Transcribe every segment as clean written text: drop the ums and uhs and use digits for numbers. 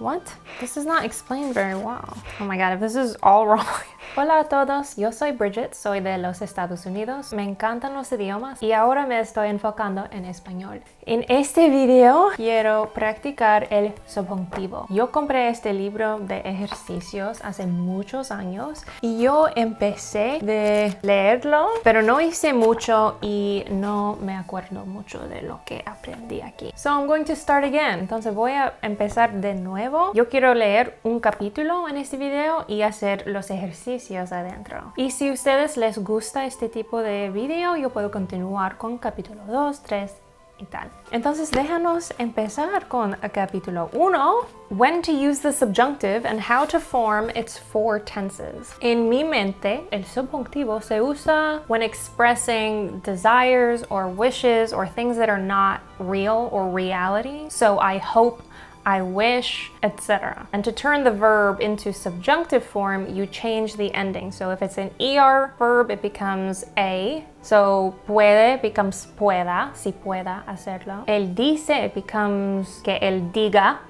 What? This is not explained very well. Oh my god, if this is all wrong. Hola a todos, yo soy Bridget, soy de los Estados Unidos. Me encantan los idiomas y ahora me estoy enfocando en español. En este video quiero practicar el subjuntivo. Yo compré este libro de ejercicios hace muchos años y yo empecé de leerlo, pero no hice mucho y no me acuerdo mucho de lo que aprendí aquí. So I'm going to start again. Entonces voy a empezar de nuevo. Yo quiero leer un capítulo en este video y hacer los ejercicios adentro. Y si a ustedes les gusta este tipo de video, yo puedo continuar con capítulo 2, 3 y tal. Entonces déjanos empezar con el capítulo 1. When to use the subjunctive and how to form its 4 tenses. En mi mente, el subjuntivo se usa when expressing desires or wishes or things that are not real or reality. So I hope, I wish, etc. And to turn the verb into subjunctive form, you change the ending. So if it's an ER verb, it becomes a. So puede becomes pueda, si pueda hacerlo. El dice, it becomes que él diga.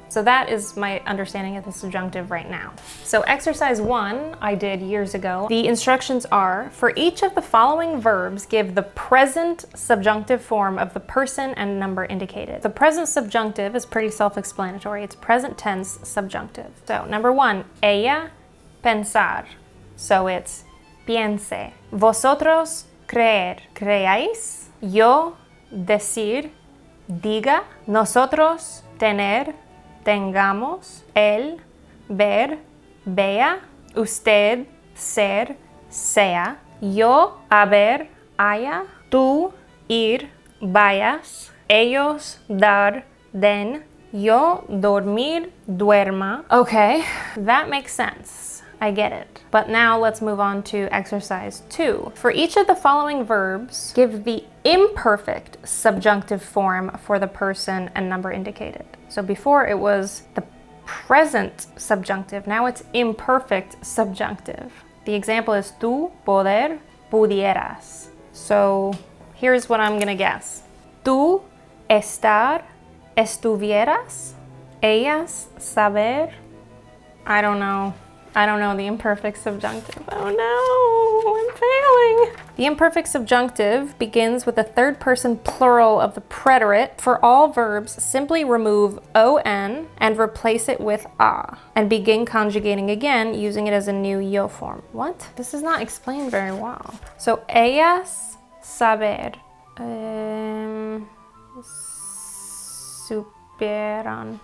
So that is my understanding of the subjunctive right now. So exercise 1 I did years ago. The instructions are, for each of the following verbs, give the present subjunctive form of the person and number indicated. The present subjunctive is pretty self-explanatory. It's present tense subjunctive. So number 1, ella pensar. So it's piense. Vosotros creer. Creáis. Yo decir. Diga. Nosotros tener. Tengamos, él, ver, vea, usted, ser, sea, yo, haber, haya, tú, ir, vayas, ellos, dar, den, yo, dormir, duerma. Okay, that makes sense. I get it. But now let's move on to exercise 2. For each of the following verbs, give the imperfect subjunctive form for the person and number indicated. So before it was the present subjunctive, now it's imperfect subjunctive. The example is tú, poder, pudieras. So here's what I'm gonna guess. Tú, estar, estuvieras, ellas, saber. I don't know the imperfect subjunctive. Oh no, I'm failing. The imperfect subjunctive begins with a third person plural of the preterite. For all verbs, simply remove on and replace it with a, and begin conjugating again using it as a new yo form. What? This is not explained very well. So, ellas, saber. Superan.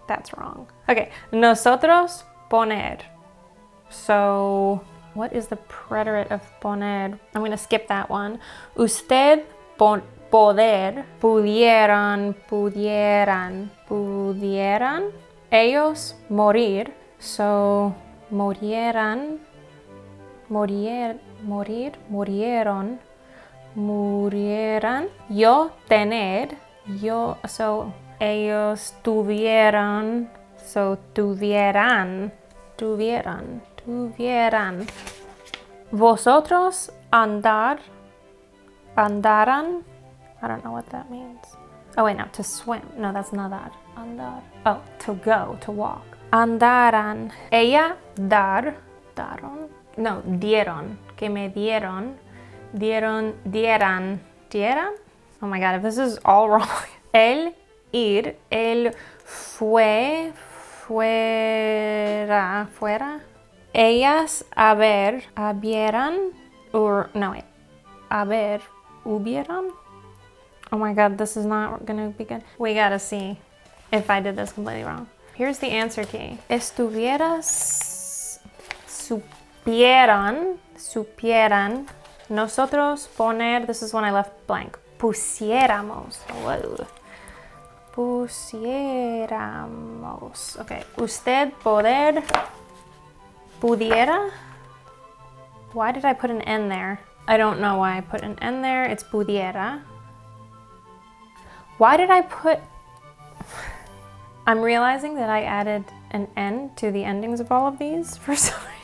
That's wrong. Okay, nosotros, poner. So, what is the preterite of poner? I'm going to skip that one. Usted, poder. Pudieran. Ellos, morir. So, murieron. Yo, tener. So, ellos tuvieron. So, tuvieran. Vosotros andaran. I don't know what that means. Oh wait, no, to swim. No, that's not that. Andar. Oh, to go, to walk. Andaran. Ella, daron. No, dieron. Que me dieron. Dieran. Oh my god, if this is all wrong. El ir. El fuera. Ellas hubieran. Hubieran. Oh my god, this is not gonna be good. We gotta see if I did this completely wrong. Here's the answer key. Estuvieras, supieran. Nosotros poner, this is when I left blank. Pusiéramos. Whoa. Pusiéramos. Okay. Usted poder. Pudiera. Why did I put an N there? I don't know why I put an N there. It's pudiera. Why did I put... I'm realizing that I added an N to the endings of all of these for some reason.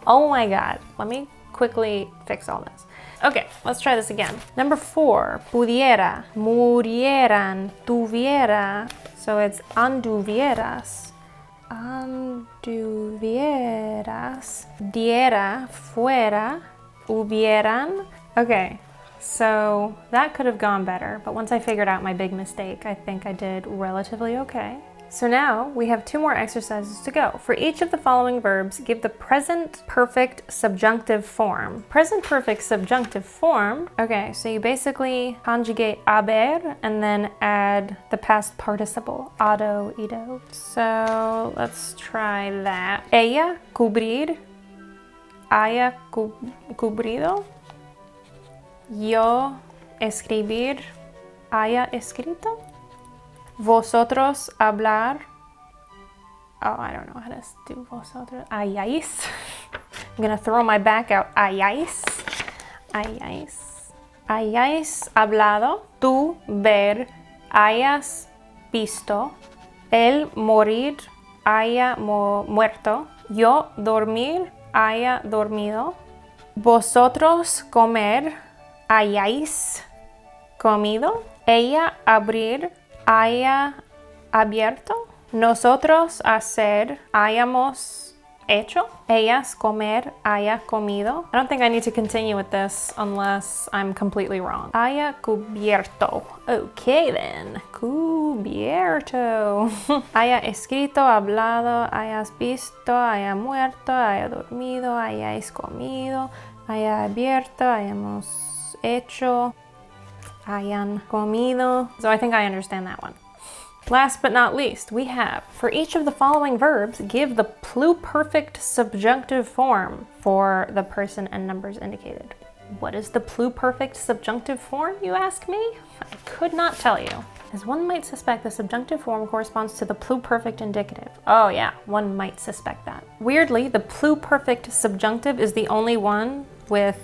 Oh my god. Let me quickly fix all this. Okay, let's try this again. Number 4, pudiera, murieran, tuviera. So it's anduvieras. Anduvieras. Diera, fuera, hubieran. Okay, so that could have gone better, but once I figured out my big mistake, I think I did relatively okay. So now we have 2 more exercises to go. For each of the following verbs, give the present perfect subjunctive form. Present perfect subjunctive form, okay, so you basically conjugate haber and then add the past participle, ado, ido. So let's try that. Ella, cubrir, haya cubrido. Yo, escribir, haya escrito. Vosotros hablar. Oh, I don't know how to do vosotros. Hayáis. I'm gonna throw my back out. Hayáis. Hayáis. Hayáis hablado. Tú ver. Hayas visto. Él morir. Haya muerto. Yo dormir. Haya dormido. Vosotros comer. Hayáis comido. Ella abrir. Haya abierto. Nosotros hacer, hayamos hecho. Ellas comer, haya comido. I don't think I need to continue with this unless I'm completely wrong. Haya cubierto. Okay then. Cubierto. Haya escrito, hablado, hayas visto, haya muerto, haya dormido, hayáis comido, haya abierto, hayamos hecho. Hayan comido. So I think I understand that one. Last but not least, we have, for each of the following verbs, give the pluperfect subjunctive form for the person and numbers indicated. What is the pluperfect subjunctive form, you ask me? I could not tell you. As one might suspect, the subjunctive form corresponds to the pluperfect indicative. Oh yeah, one might suspect that. Weirdly, the pluperfect subjunctive is the only one with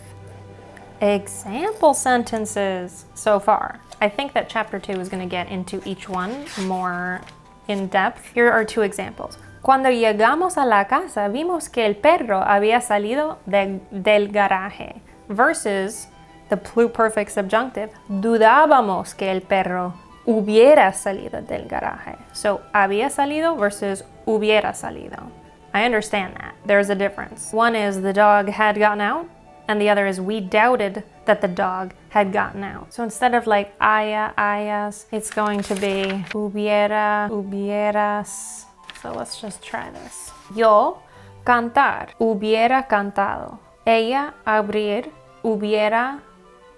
example sentences so far. I think that chapter 2 is going to get into each one more in depth. Here are 2 examples. Cuando llegamos a la casa, vimos que el perro había salido del garaje. Versus the pluperfect subjunctive, dudábamos que el perro hubiera salido del garaje. So, había salido versus hubiera salido. I understand that. There's a difference. One is the dog had gotten out, and the other is we doubted that the dog had gotten out. So instead of like haya, hayas, it's going to be hubiera, hubieras. So let's just try this. Yo cantar, hubiera cantado. Ella abrir, hubiera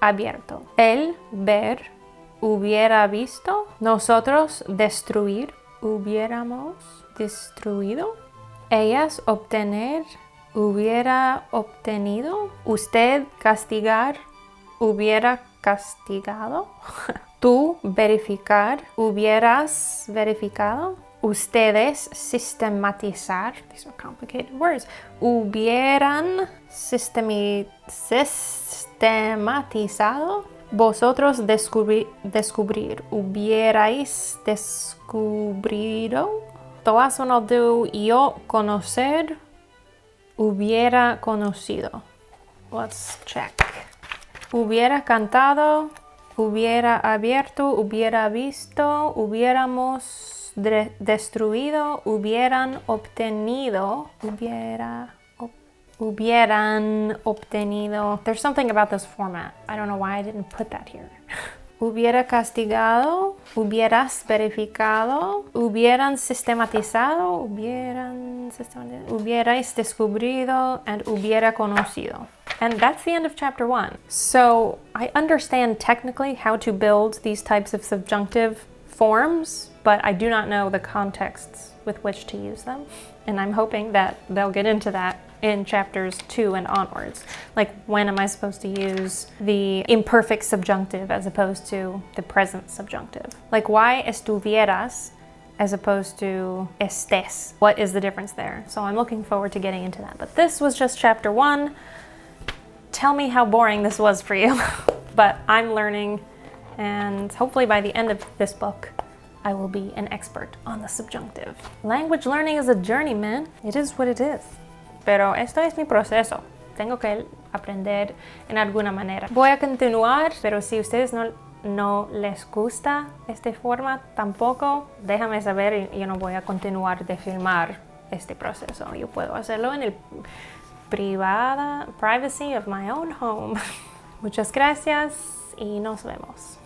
abierto. Él ver, hubiera visto. Nosotros destruir, hubiéramos destruido. Ellas obtener, hubiera obtenido. Usted castigar, hubiera castigado. Tú verificar, hubieras verificado. Ustedes sistematizar, these are complicated words, hubieran sistematizado. Vosotros descubrir, hubierais descubrido. Todas son al do, yo conocer, hubiera conocido. Let's check. Hubiera cantado, hubiera abierto, hubiera visto, hubiéramos destruido, hubieran obtenido, hubieran obtenido. There's something about this format. I don't know why I didn't put that here. Hubiera castigado, hubieras verificado, hubieran sistematizado, hubierais descubrido, and hubiera conocido. And that's the end of chapter 1. So I understand technically how to build these types of subjunctive forms, but I do not know the contexts with which to use them. And I'm hoping that they'll get into that in chapters 2 and onwards. Like, when am I supposed to use the imperfect subjunctive as opposed to the present subjunctive? Like, why estuvieras as opposed to estés? What is the difference there? So I'm looking forward to getting into that. But this was just chapter 1. Tell me how boring this was for you. But I'm learning, and hopefully by the end of this book, I will be an expert on the subjunctive. Language learning is a journey, man. It is what it is. Pero esto es mi proceso. Tengo que aprender en alguna manera. Voy a continuar, pero si ustedes no no les gusta esta forma tampoco, déjame saber y yo no voy a continuar de filmar este proceso. Yo puedo hacerlo en el privacy of my own home. Muchas gracias y nos vemos.